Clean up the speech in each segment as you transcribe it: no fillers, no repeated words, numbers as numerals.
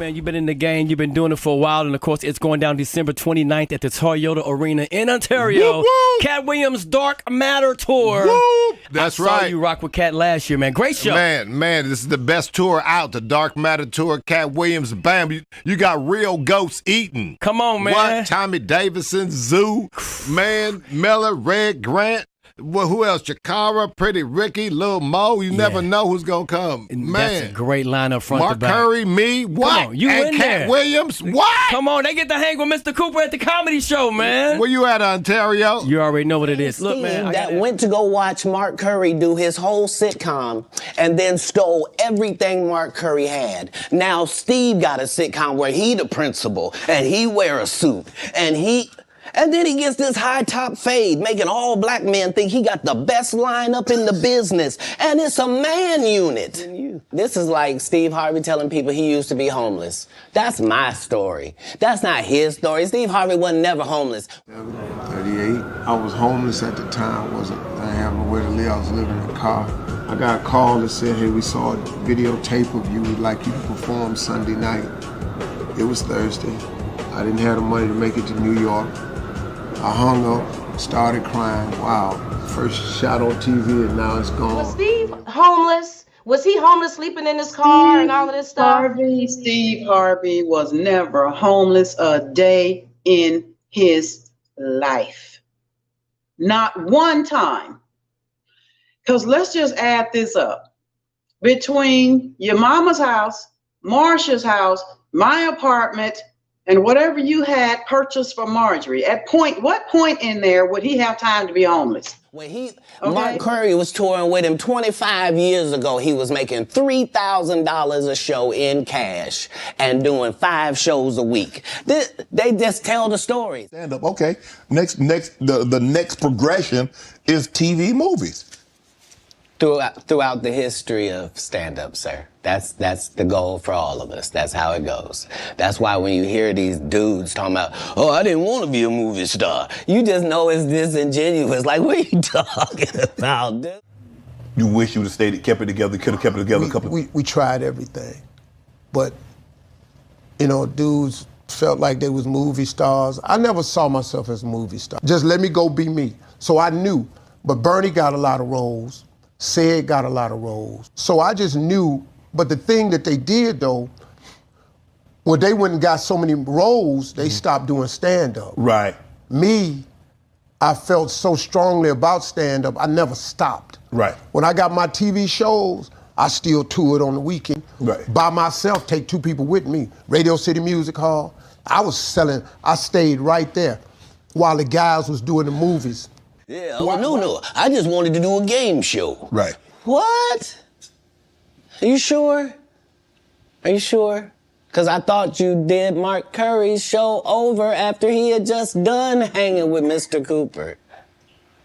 man, you've been in the game. You've been doing it for a while. And, of course, it's going down December 29th at the Toyota Arena in Ontario. Whoop, whoop. Katt Williams' Dark Matter Tour. Whoop. That's I right. saw you rock with Katt last year, man. Great show. Man, this is the best tour out, the Dark Matter Tour. Katt Williams, bam, you got real ghosts eating. Come on, man. What? Tommy Davidson, Zoo, man, Miller, Red Grant. Well, who else? Chikara, Pretty Ricky, Lil Mo. You never know who's going to come. Man. That's a great lineup front Mark to back. Curry, me, what? Come on, you and in Katt there. Williams, what? Come on, they get to hang with Mr. Cooper at the comedy show, man. Where you at, Ontario? You already know what it is. Look, man. That went to go watch Mark Curry do his whole sitcom and then stole everything Mark Curry had. Now Steve got a sitcom where he the principal and he wear a suit and then he gets this high top fade, making all black men think he got the best lineup in the business. And it's a man unit. This is like Steve Harvey telling people he used to be homeless. That's my story. That's not his story. Steve Harvey wasn't never homeless. 38. I was homeless at the time. I didn't have nowhere to live. I was living in a car. I got a call that said, hey, we saw a videotape of you. We'd like you to perform Sunday night. It was Thursday. I didn't have the money to make it to New York. I hung up, started crying. Wow, first shot on TV and now it's gone. Was Steve homeless? Was he homeless, sleeping in his car and all of this stuff? Steve Harvey was never homeless a day in his life. Not one time. Because let's just add this up. Between your mama's house, Marsha's house, my apartment, and whatever you had purchased for Marjorie, what point in there would he have time to be homeless? When Mark Curry was touring with him 25 years ago, he was making $3,000 a show in cash and doing 5 shows a week. They just tell the story. Stand up, okay. The next progression is TV movies. Throughout the history of stand-up, sir. That's the goal for all of us. That's how it goes. That's why when you hear these dudes talking about, oh, I didn't want to be a movie star, you just know it's disingenuous. Like, what are you talking about, dude? You wish you would have kept it together, could have kept it together a couple of... We tried everything. But, dudes felt like they was movie stars. I never saw myself as a movie star. Just let me go be me. So I knew. But Bernie got a lot of roles. Sid got a lot of roles. So I just knew, but the thing that they did though, when they went and got so many roles, they stopped doing stand-up. Right. Me, I felt so strongly about stand-up, I never stopped. Right. When I got my TV shows, I still toured on the weekend. Right. By myself, take 2 people with me. Radio City Music Hall. I stayed right there while the guys was doing the movies. Yeah, no. I just wanted to do a game show. Right. What? Are you sure? Are you sure? Because I thought you did Mark Curry's show over after he had just done hanging with Mr. Cooper.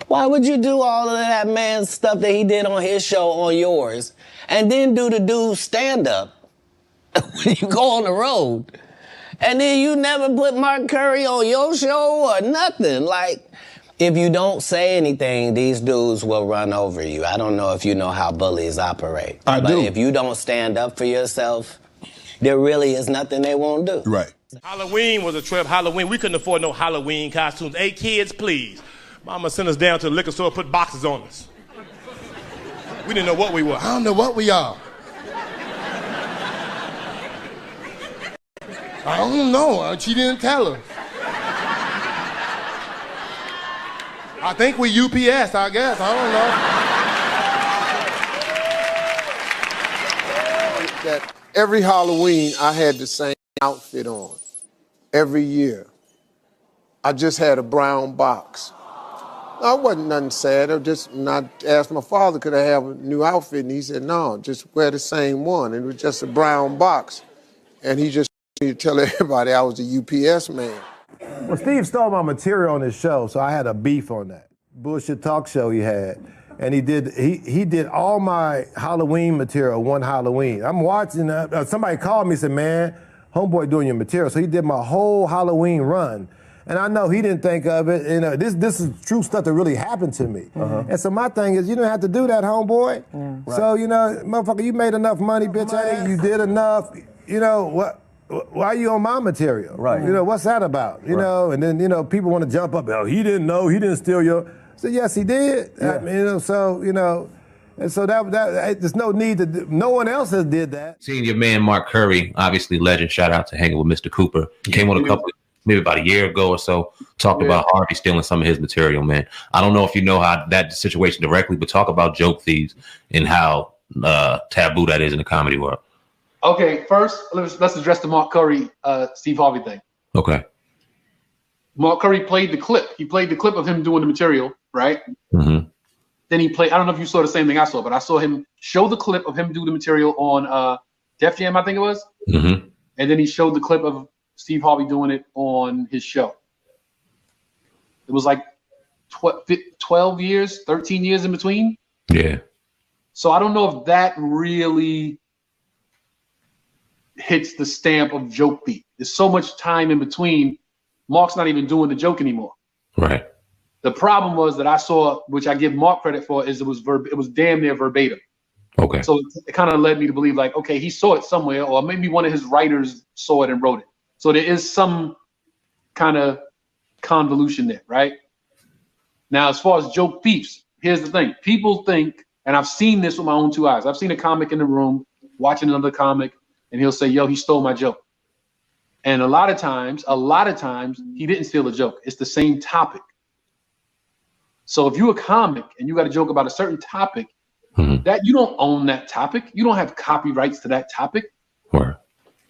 Why would you do all of that man's stuff that he did on his show on yours and then do the dude's stand-up when you go on the road? And then you never put Mark Curry on your show or nothing? Like... If you don't say anything, these dudes will run over you. I don't know if you know how bullies operate. But if you don't stand up for yourself, there really is nothing they won't do. Right. Halloween was a trip. Halloween, we couldn't afford no Halloween costumes. Hey, kids, please. Mama sent us down to the liquor store, put boxes on us. We didn't know what we were. I don't know what we are. I don't know. She didn't tell us. I think we UPS, I guess. I don't know. That every Halloween, I had the same outfit on. Every year. I just had a brown box. I wasn't nothing sad. I asked my father, could I have a new outfit? And he said, no, just wear the same one. And it was just a brown box. And he just tell everybody I was a UPS man. Well, Steve stole my material on his show, so I had a beef on that. Bullshit talk show he had. And he did all my Halloween material one Halloween. I'm watching, somebody called me and said, man, homeboy doing your material. So he did my whole Halloween run. And I know he didn't think of it. This is true stuff that really happened to me. And so my thing is, you didn't have to do that, homeboy. Yeah. Right. So, motherfucker, you made enough money, bitch. You did enough. You know what? why are you on my material? Right. You know, what's that about? You know, and then, you know, people want to jump up, oh, he didn't know, he didn't steal your. So yes, he did. Yeah. I mean, you know, so, you know, and so that there's no need to, no one else has did that. Seeing your man Mark Curry, obviously legend, shout out to hanging with Mr. Cooper. He came on a couple, maybe about a year ago or so, talked about Harvey stealing some of his material, man. I don't know if you know how that situation directly, but talk about joke thieves and how taboo that is in the comedy world. Okay, first, let's address the Mark Curry, Steve Harvey thing. Okay. Mark Curry played the clip. He played the clip of him doing the material, right? Mm-hmm. Then he played, I don't know if you saw the same thing I saw, but I saw him show the clip of him do the material on Def Jam, I think it was. Mm-hmm. And then he showed the clip of Steve Harvey doing it on his show. It was like 12 years, 13 years in between. Yeah. So I don't know if that really hits the stamp of joke beat. There's so much time in between. Mark's not even doing the joke anymore. Right. The problem was that I saw, which I give Mark credit for, is it was damn near verbatim. Okay. So it kind of led me to believe, like, okay, he saw it somewhere, or maybe one of his writers saw it and wrote it. So there is some kind of convolution there, right? Now, as far as joke thieves, here's the thing. People think, and I've seen this with my own two eyes. I've seen a comic in the room watching another comic, and he'll say, yo, he stole my joke. And a lot of times, he didn't steal a joke. It's the same topic. So if you're a comic and you got a joke about a certain topic, that you don't own that topic. You don't have copyrights to that topic. Right.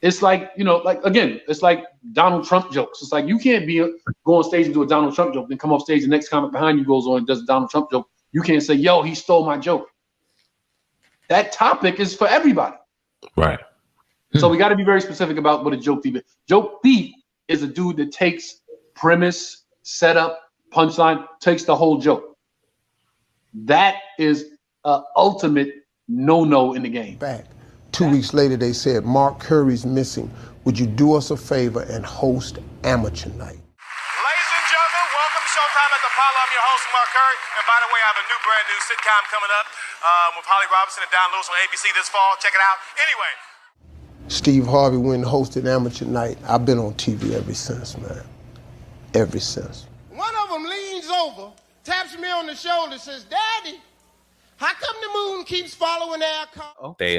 It's like, you know, like, again, it's like Donald Trump jokes. It's like you can't go on stage and do a Donald Trump joke, then come off stage, the next comic behind you goes on and does a Donald Trump joke. You can't say, yo, he stole my joke. That topic is for everybody. Right. So we got to be very specific about what a joke thief is. Joke thief is a dude that takes premise, setup, punchline, takes the whole joke. That is an ultimate no-no in the game. Back 2 weeks later, they said, Mark Curry's missing. Would you do us a favor and host Amateur Night? Ladies and gentlemen, welcome to Showtime at the Apollo. I'm your host, Mark Curry. And by the way, I have a brand new sitcom coming up with Holly Robinson and Don Lewis on ABC this fall. Check it out. Anyway. Steve Harvey went and hosted Amateur Night. I've been on TV ever since, man. Ever since. One of them leans over, taps me on the shoulder, says, Daddy, how come the moon keeps following our car? They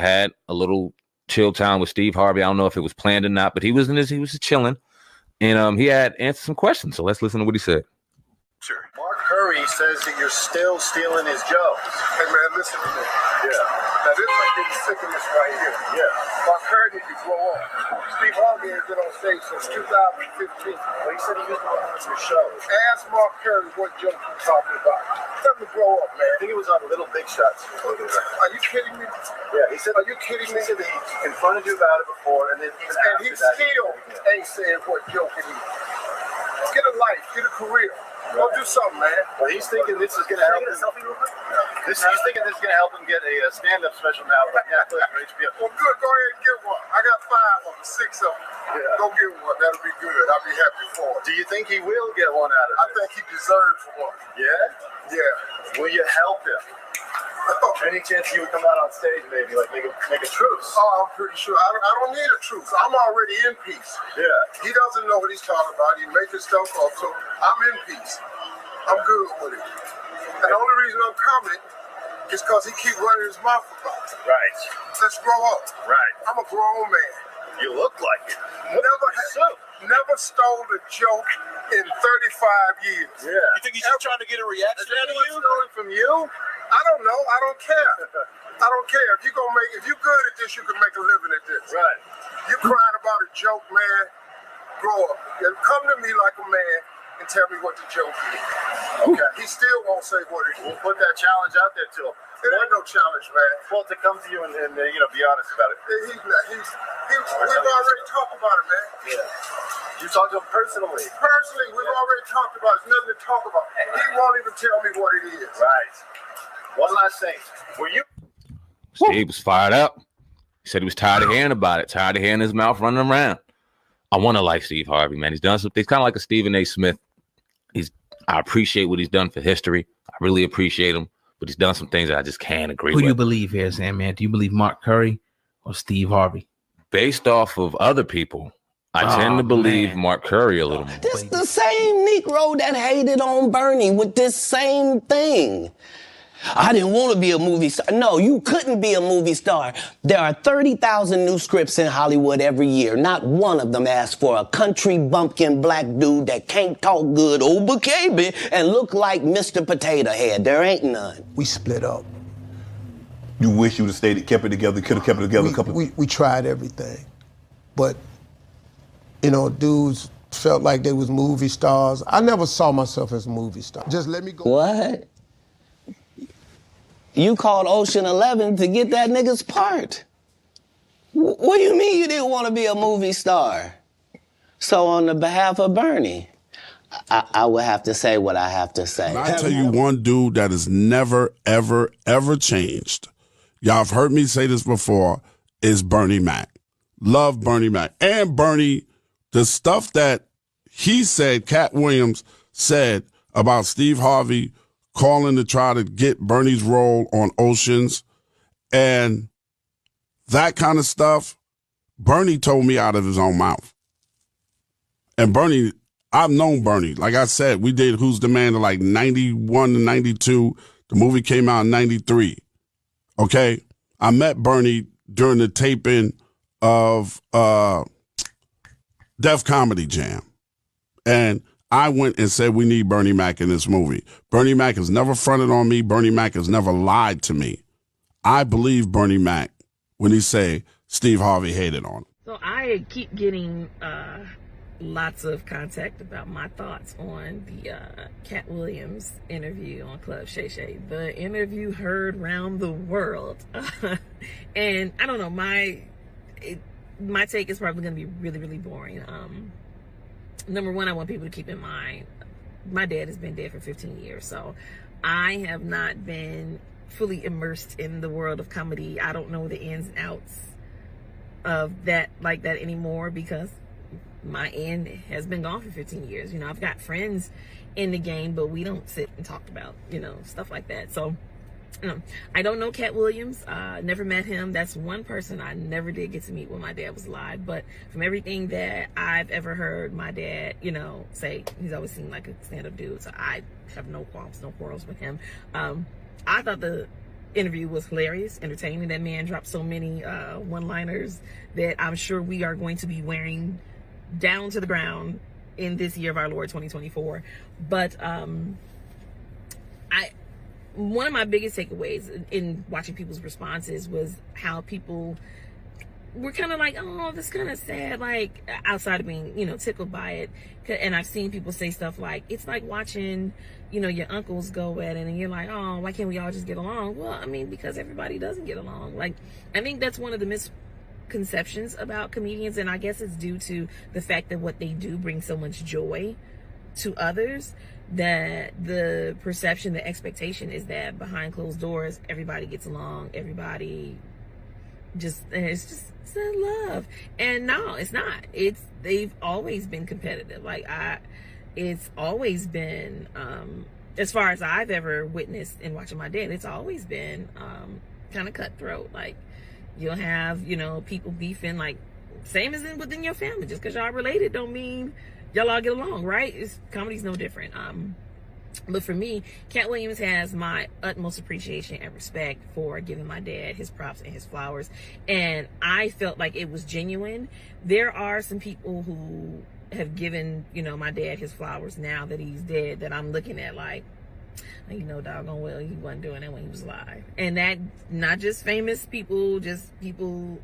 had a little chill time with Steve Harvey. I don't know if it was planned or not, but he was just chilling. And he had answered some questions. So let's listen to what he said. Sure. Mark Curry says that you're still stealing his jokes. Hey, man, listen to me. Yeah. Now, this might be the sick of this right here. Yeah. Mark Curry needs to grow up. Steve Harvey has been on stage since 2015. Well, he said he used to watch your shows. Ask Mark Curry what joke he's talking about. Tell him to grow up, man. I think it was on Little Big Shots. Are you kidding me? Yeah, he said. Are you kidding me? He said that he confronted you about it before, and then he still ain't saying what joke it is. Get a life, get a career. Go do something, man. Well, he's thinking this is going to help him. He's thinking this is going to help him get a stand-up special now for Netflix or HBO. Well, good. Go ahead and get one. I got 5 of them, 6 of them. Yeah. Go get one. That'll be good. I'll be happy for him. Do you think he will get one out of it? I think he deserves one. Yeah? Yeah. Will you help him? Any chance he would come out on stage, maybe, like make a truce? Oh, I'm pretty sure. I don't need a truce. I'm already in peace. Yeah. He doesn't know what he's talking about. He making stuff up, so I'm in peace. I'm good with it. And the only reason I'm coming is because he keep running his mouth about it. Right. Let's grow up. Right. I'm a grown man. You look like it. Never stole a joke in 35 years. Yeah. You think he's just trying to get a reaction out of you? Stolen from you? I don't know. I don't care. I don't care. If you're good at this, you can make a living at this. Right. You're crying about a joke, man. Grow up. And come to me like a man and tell me what the joke is. Okay. He still won't say what it is. We'll put that challenge out there to him. It ain't no challenge, man. Well, to come to you and be honest about it. We've already talked about it, man. Yeah. You talked to him personally. Personally, we've already talked about it. There's nothing to talk about. He won't even tell me what it is. Right. One last thing. Were you? Steve was fired up. He said he was tired of hearing about it, tired of hearing his mouth running around. I want to like Steve Harvey, man. He's done something. He's kind of like a Stephen A. Smith. I appreciate what he's done for history. I really appreciate him, but he's done some things that I just can't agree with. Who do you believe here, Sam, man? Do you believe Mark Curry or Steve Harvey? based off of other people, I tend to believe Mark Curry a little more. This the same Negro that hated on Bernie with this same thing. I didn't want to be a movie star. No, you couldn't be a movie star. There are 30,000 new scripts in Hollywood every year. Not one of them asks for a country bumpkin black dude that can't talk good over KB and look like Mr. Potato Head. There ain't none. We split up. You wish you would have kept it together, could have kept it together a couple of We tried everything. But, you know, dudes felt like they was movie stars. I never saw myself as a movie star. Just let me go. What? You called Ocean 11 to get that nigga's part. What do you mean you didn't want to be a movie star? So on the behalf of Bernie, I would have to say what I have to say. I tell you one dude that has never, ever, ever changed. Y'all have heard me say this before, is Bernie Mac. Love Bernie Mac. And Bernie, the stuff that he said, Katt Williams said about Steve Harvey calling to try to get Bernie's role on Oceans and that kind of stuff, Bernie told me out of his own mouth. And Bernie, I've known Bernie. Like I said, we did Who's the Man in like 91 to 92. The movie came out in 93. Okay? I met Bernie during the taping of Def Comedy Jam. And I went and said, we need Bernie Mac in this movie. Bernie Mac has never fronted on me. Bernie Mac has never lied to me. I believe Bernie Mac when he say Steve Harvey hated on him. So I keep getting lots of contact about my thoughts on the Katt Williams interview on Club Shay Shay. The interview heard round the world. And I don't know, my take is probably going to be really, really boring. Number one, I want people to keep in mind, my dad has been dead for 15 years, so I have not been fully immersed in the world of comedy. I don't know the ins and outs of that like that anymore because my end has been gone for 15 years. You know, I've got friends in the game, but we don't sit and talk about, you know, stuff like that. So I don't know Katt Williams. Never met him. That's one person I never did get to meet when my dad was alive. But from everything that I've ever heard my dad, you know, say, he's always seemed like a stand-up dude. So I have no qualms, no quarrels with him. I thought the interview was hilarious, entertaining. That man dropped so many one-liners that I'm sure we are going to be wearing down to the ground in this year of our Lord 2024. But one of my biggest takeaways in watching people's responses was how people were kind of like, oh, that's kind of sad, like outside of being, you know, tickled by it. And I've seen people say stuff like, it's like watching, you know, your uncles go at it and you're like, oh, why can't we all just get along? Well, I mean, because everybody doesn't get along. Like, I think that's one of the misconceptions about comedians, and I guess it's due to the fact that what they do brings so much joy to others, that the perception, the expectation is that behind closed doors, everybody gets along, everybody just, it's love. And no, it's not. They've always been competitive. Like it's always been, as far as I've ever witnessed in watching my dad, it's always been kind of cutthroat. Like you'll have, you know, people beefing, like same as within your family. Just because y'all related don't mean y'all all get along, right? Comedy's no different. But for me, Katt Williams has my utmost appreciation and respect for giving my dad his props and his flowers. And I felt like it was genuine. There are some people who have given, you know, my dad his flowers now that he's dead that I'm looking at like, you know, doggone well, he wasn't doing that when he was alive. And that, not just famous people, just people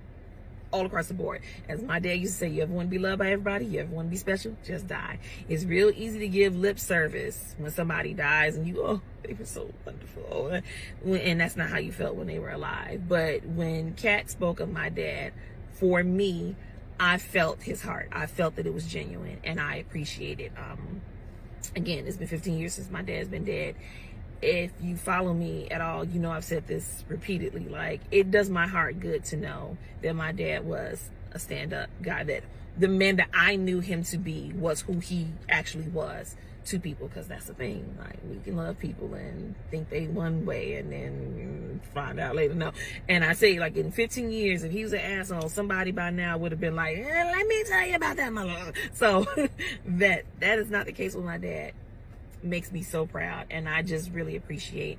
all across the board. As my dad used to say, you ever want to be loved by everybody? You ever want to be special? Just die. It's real easy to give lip service when somebody dies and you, oh, they were so wonderful. And that's not how you felt when they were alive. But when Katt spoke of my dad, for me, I felt his heart. I felt that it was genuine and I appreciate it. Again, it's been 15 years since my dad's been dead. If you follow me at all, you know I've said this repeatedly, like it does my heart good to know that my dad was a stand-up guy, that the man that I knew him to be was who he actually was to people, because that's the thing. Like, we can love people and think they one way and then find out later no. And I say, like, in 15 years, if he was an asshole, somebody by now would have been like, let me tell you about that mother. So that is not the case with my dad. Makes me so proud, and I just really appreciate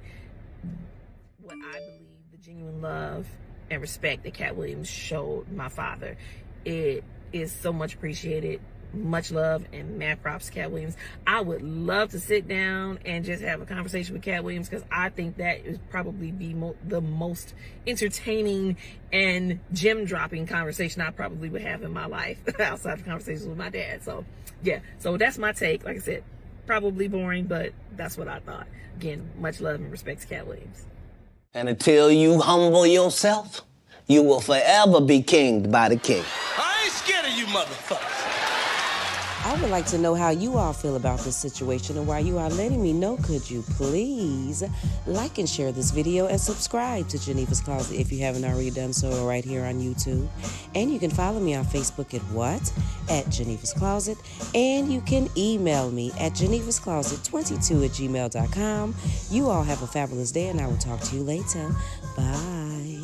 what I believe the genuine love and respect that Katt Williams showed my father. It is so much appreciated. Much love and mad props to Katt Williams. I would love to sit down and just have a conversation with Katt Williams, because I think that is probably the most entertaining and gem-dropping conversation I probably would have in my life outside of conversations with my dad. So yeah, so that's my take. Like I said, probably boring, but that's what I thought. Again, much love and respect to Katt Williams. And until you humble yourself, you will forever be kinged by the king. I ain't scared of you motherfuckers. I would like to know how you all feel about this situation, and while you are letting me know, could you please like and share this video and subscribe to Genevas Closet if you haven't already done so right here on YouTube. And you can follow me on Facebook at Genevas Closet, and you can email me at genevascloset22@gmail.com. You all have a fabulous day, and I will talk to you later. Bye.